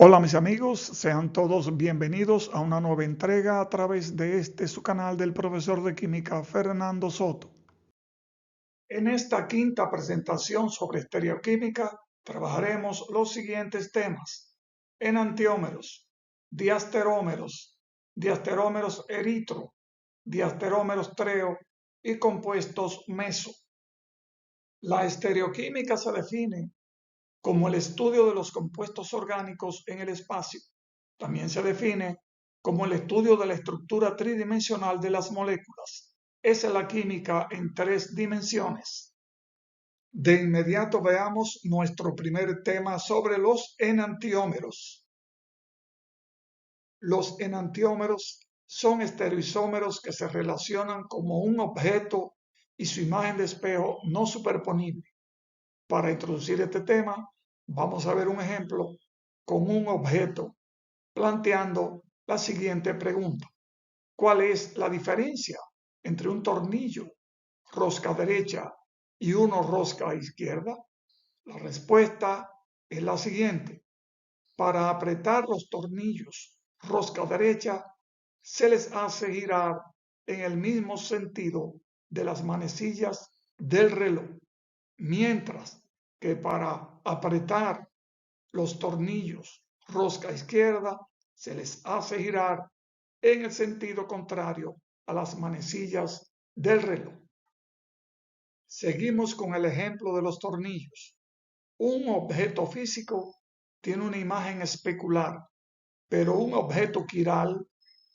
Hola mis amigos, sean todos bienvenidos a una nueva entrega a través de su canal del profesor de química Fernando Soto. En esta quinta presentación sobre estereoquímica trabajaremos los siguientes temas: enantiómeros, diasterómeros, diasterómeros eritro, diasterómeros treo y compuestos meso. La estereoquímica se define como el estudio de los compuestos orgánicos en el espacio. También se define como el estudio de la estructura tridimensional de las moléculas. Esa es la química en tres dimensiones. De inmediato veamos nuestro primer tema sobre los enantiómeros. Los enantiómeros son estereoisómeros que se relacionan como un objeto y su imagen de espejo no superponible. Para introducir este tema, vamos a ver un ejemplo con un objeto planteando la siguiente pregunta: ¿cuál es la diferencia entre un tornillo rosca derecha y uno rosca izquierda? La respuesta es la siguiente: para apretar los tornillos rosca derecha se les hace girar en el mismo sentido de las manecillas del reloj, mientras que para apretar los tornillos rosca izquierda se les hace girar en el sentido contrario a las manecillas del reloj. Seguimos con el ejemplo de los tornillos. Un objeto físico tiene una imagen especular, pero un objeto quiral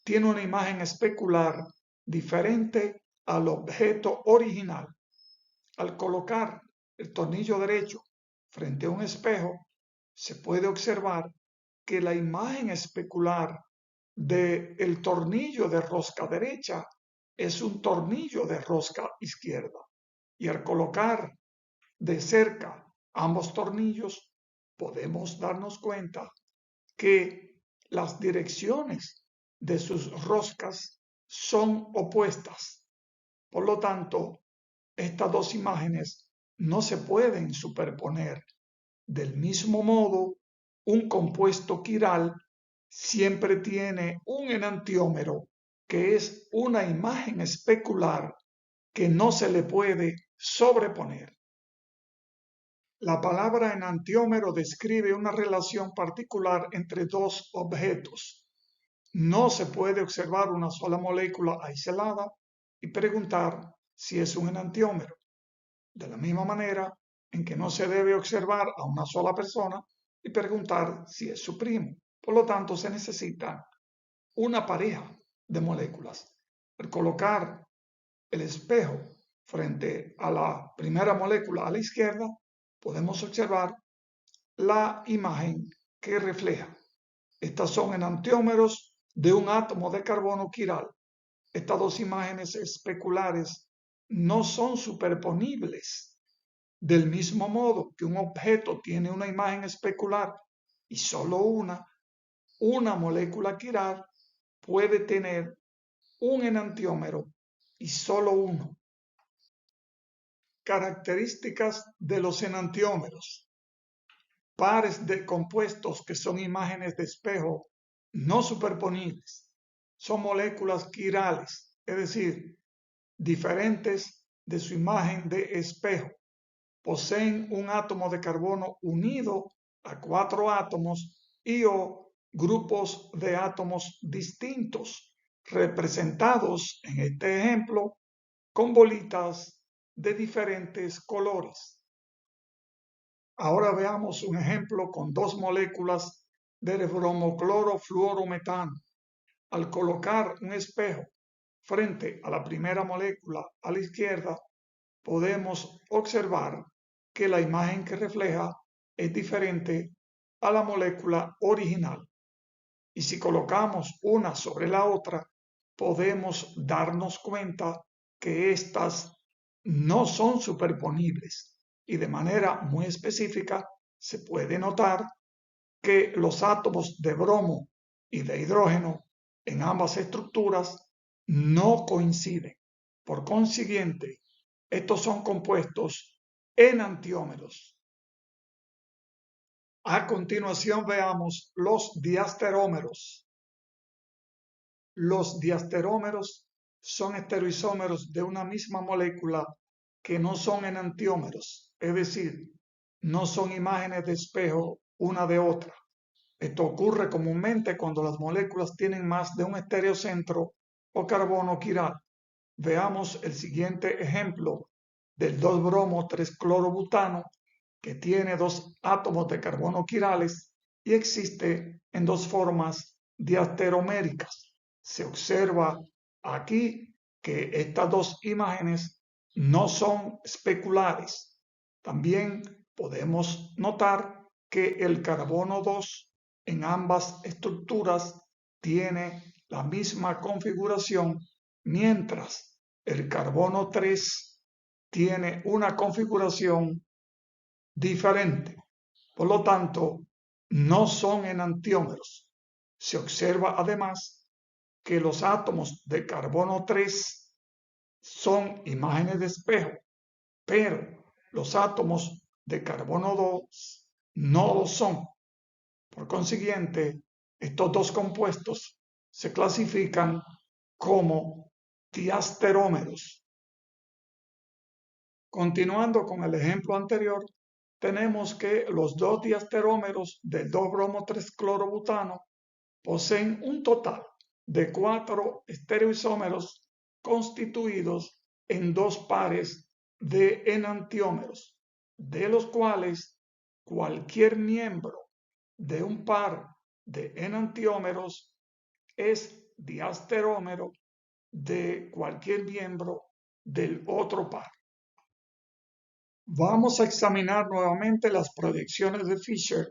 tiene una imagen especular diferente al objeto original. Al colocar el tornillo derecho frente a un espejo, se puede observar que la imagen especular del tornillo de rosca derecha es un tornillo de rosca izquierda. Y al colocar de cerca ambos tornillos, podemos darnos cuenta que las direcciones de sus roscas son opuestas. Por lo tanto, estas dos imágenes no se pueden superponer. Del mismo modo, un compuesto quiral siempre tiene un enantiómero, que es una imagen especular que no se le puede sobreponer. La palabra enantiómero describe una relación particular entre dos objetos. No se puede observar una sola molécula aislada y preguntar si es un enantiómero, de la misma manera en que no se debe observar a una sola persona y preguntar si es su primo. Por lo tanto, se necesita una pareja de moléculas. Al colocar el espejo frente a la primera molécula a la izquierda, podemos observar la imagen que refleja. Estas son enantiómeros de un átomo de carbono quiral. Estas dos imágenes especulares no son superponibles. Del mismo modo que un objeto tiene una imagen especular y solo una molécula quiral puede tener un enantiómero y solo uno. Características de los enantiómeros: pares de compuestos que son imágenes de espejo no superponibles. Son moléculas quirales, es decir, diferentes de su imagen de espejo. Poseen un átomo de carbono unido a 4 átomos y o grupos de átomos distintos, representados en este ejemplo con bolitas de diferentes colores. Ahora veamos un ejemplo con dos moléculas de bromoclorofluorometano. Al colocar un espejo frente a la primera molécula a la izquierda, podemos observar que la imagen que refleja es diferente a la molécula original. Y si colocamos una sobre la otra, podemos darnos cuenta que estas no son superponibles, y de manera muy específica se puede notar que los átomos de bromo y de hidrógeno en ambas estructuras no coinciden. Por consiguiente, estos son compuestos enantiómeros. A continuación veamos los diasterómeros. Los diasterómeros son estereoisómeros de una misma molécula que no son enantiómeros, es decir, no son imágenes de espejo una de otra. Esto ocurre comúnmente cuando las moléculas tienen más de un estereocentro o carbono quiral. Veamos el siguiente ejemplo del 2-bromo-3-clorobutano, que tiene dos átomos de carbono quirales y existe en dos formas diasteroméricas. Se observa aquí que estas dos imágenes no son especulares. También podemos notar que el carbono 2 en ambas estructuras tiene la misma configuración, mientras el carbono 3 tiene una configuración diferente. Por lo tanto, no son enantiómeros. Se observa además que los átomos de carbono 3 son imágenes de espejo, pero los átomos de carbono 2 no lo son. Por consiguiente, estos dos compuestos se clasifican como diasterómeros. Continuando con el ejemplo anterior, tenemos que los dos diasterómeros del 2-bromo-3-clorobutano poseen un total de 4 estereoisómeros constituidos en dos pares de enantiómeros, de los cuales cualquier miembro de un par de enantiómeros es diasterómero de cualquier miembro del otro par. Vamos a examinar nuevamente las proyecciones de Fischer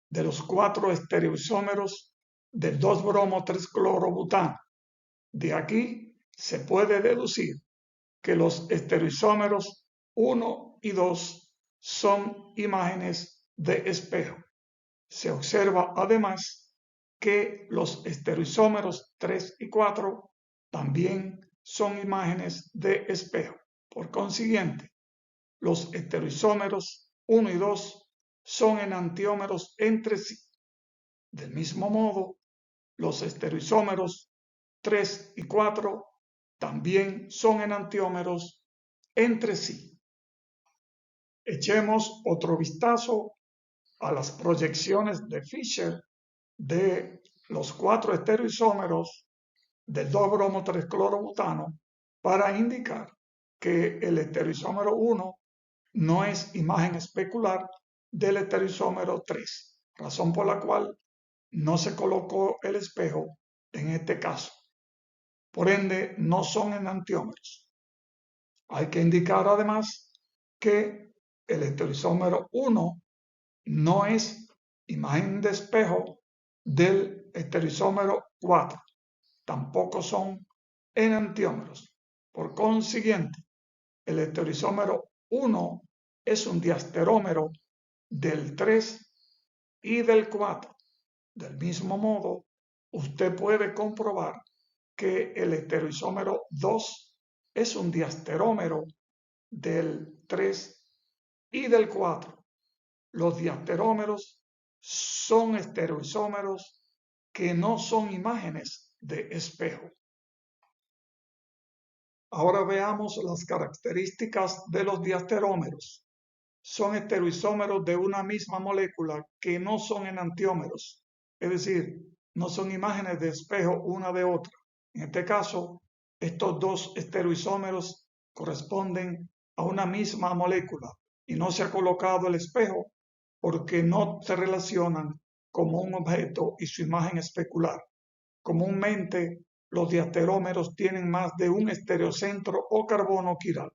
de los 4 estereoisómeros del 2-bromo-3-clorobutano. De aquí se puede deducir que los estereoisómeros 1 y 2 son imágenes de espejo. Se observa además que los estereoisómeros 3 y 4 también son imágenes de espejo. Por consiguiente, los estereoisómeros 1 y 2 son enantiómeros entre sí. Del mismo modo, los estereoisómeros 3 y 4 también son enantiómeros entre sí. Echemos otro vistazo a las proyecciones de Fischer de los 4 estereoisómeros del 2-bromo-3-clorobutano para indicar que el estereoisómero 1 no es imagen especular del estereoisómero 3, razón por la cual no se colocó el espejo en este caso. Por ende, no son enantiómeros. Hay que indicar además que el estereoisómero 1 no es imagen de espejo del estereoisómero 4. Tampoco son enantiómeros. Por consiguiente, el estereoisómero 1 es un diasterómero del 3 y del 4. Del mismo modo, usted puede comprobar que el estereoisómero 2 es un diasterómero del 3 y del 4. Los diasterómeros son estereoisómeros que no son imágenes de espejo. Ahora veamos las características de los diasterómeros. Son estereoisómeros de una misma molécula que no son enantiómeros, es decir, no son imágenes de espejo una de otra. En este caso, estos dos estereoisómeros corresponden a una misma molécula y no se ha colocado el espejo porque no se relacionan como un objeto y su imagen especular. Comúnmente, los diasterómeros tienen más de un estereocentro o carbono quiral.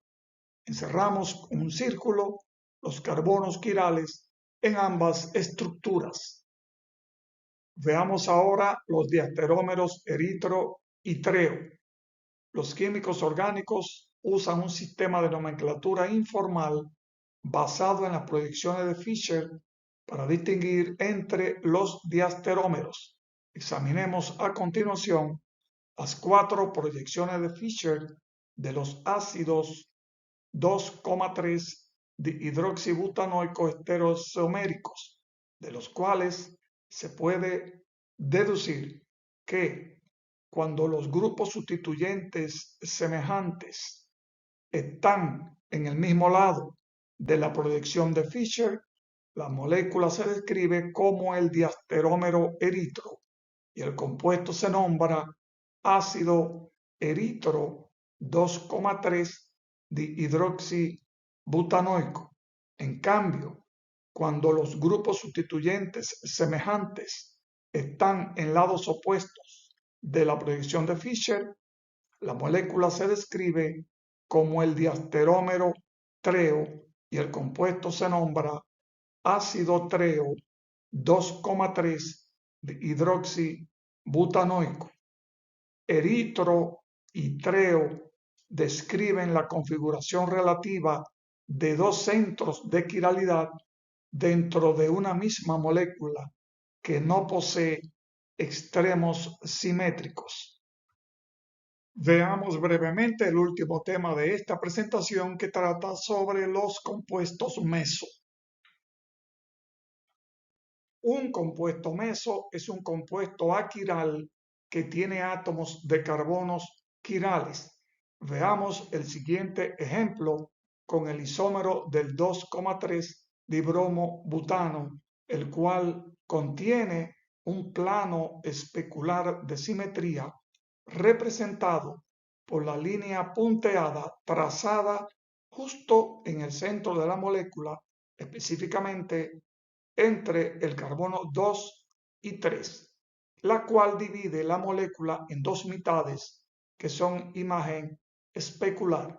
Encerramos un círculo los carbonos quirales en ambas estructuras. Veamos ahora los diasterómeros eritro y treo. Los químicos orgánicos usan un sistema de nomenclatura informal basado en las proyecciones de Fischer para distinguir entre los diasterómeros. Examinemos a continuación las 4 proyecciones de Fischer de los ácidos 2,3 dihidroxibutanoico estereoisoméricos. de los cuales se puede deducir que cuando los grupos sustituyentes semejantes están en el mismo lado de la proyección de Fisher, la molécula se describe como el diasterómero eritro y el compuesto se nombra ácido eritro 2,3 dihidroxibutanoico. En cambio, cuando los grupos sustituyentes semejantes están en lados opuestos de la proyección de Fisher, la molécula se describe como el diasterómero treo y el compuesto se nombra ácido treo 2,3 hidroxibutanoico. Eritro y treo describen la configuración relativa de dos centros de quiralidad dentro de una misma molécula que no posee extremos simétricos. Veamos brevemente el último tema de esta presentación que trata sobre los compuestos meso. Un compuesto meso es un compuesto aquiral que tiene átomos de carbonos quirales. Veamos el siguiente ejemplo con el isómero del 2,3 dibromo butano, el cual contiene un plano especular de simetría representado por la línea punteada trazada justo en el centro de la molécula, específicamente entre el carbono 2 y 3, la cual divide la molécula en dos mitades que son imagen especular.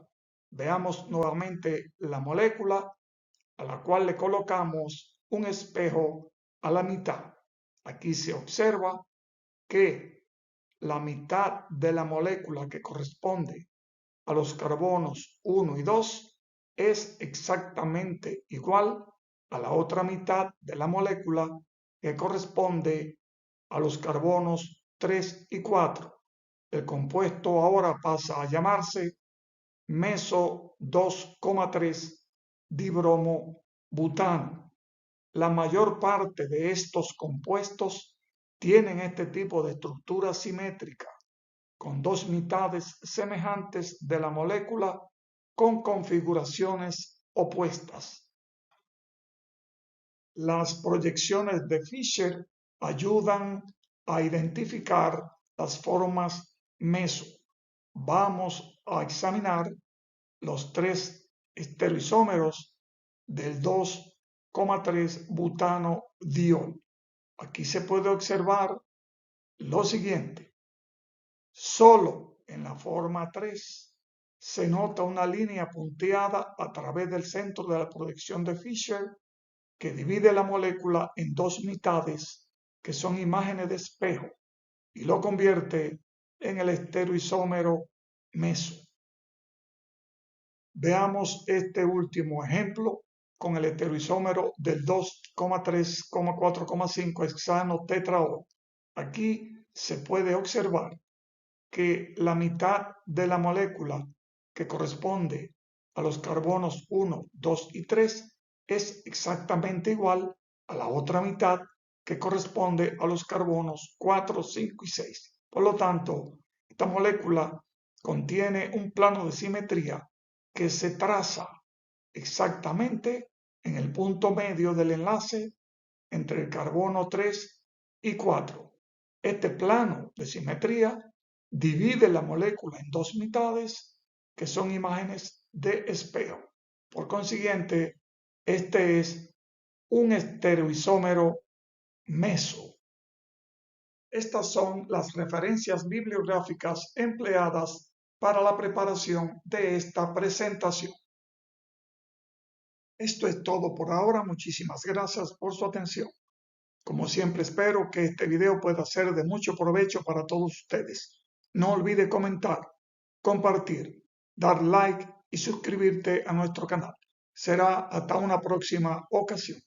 Veamos nuevamente la molécula a la cual le colocamos un espejo a la mitad. Aquí se observa que la mitad de la molécula que corresponde a los carbonos 1 y 2 es exactamente igual a la otra mitad de la molécula que corresponde a los carbonos 3 y 4. El compuesto ahora pasa a llamarse meso 2,3 dibromo butano. La mayor parte de estos compuestos tienen este tipo de estructura simétrica, con dos mitades semejantes de la molécula con configuraciones opuestas. Las proyecciones de Fisher ayudan a identificar las formas meso. Vamos a examinar los tres estereoisómeros del 2,3 butano diol. Aquí se puede observar lo siguiente. Solo en la forma 3 se nota una línea punteada a través del centro de la proyección de Fisher que divide la molécula en dos mitades que son imágenes de espejo y lo convierte en el estereoisómero meso. Veamos este último ejemplo con el estereoisómero del 2,3,4,5 hexano tetraol. Aquí se puede observar que la mitad de la molécula que corresponde a los carbonos 1, 2 y 3 es exactamente igual a la otra mitad que corresponde a los carbonos 4, 5 y 6. Por lo tanto, esta molécula contiene un plano de simetría que se traza exactamente en el punto medio del enlace entre el carbono 3 y 4. Este plano de simetría divide la molécula en dos mitades que son imágenes de espejo. Por consiguiente, este es un estereoisómero meso. Estas son las referencias bibliográficas empleadas para la preparación de esta presentación. Esto es todo por ahora. Muchísimas gracias por su atención. Como siempre, espero que este video pueda ser de mucho provecho para todos ustedes. No olvide comentar, compartir, dar like y suscribirte a nuestro canal. Será hasta una próxima ocasión.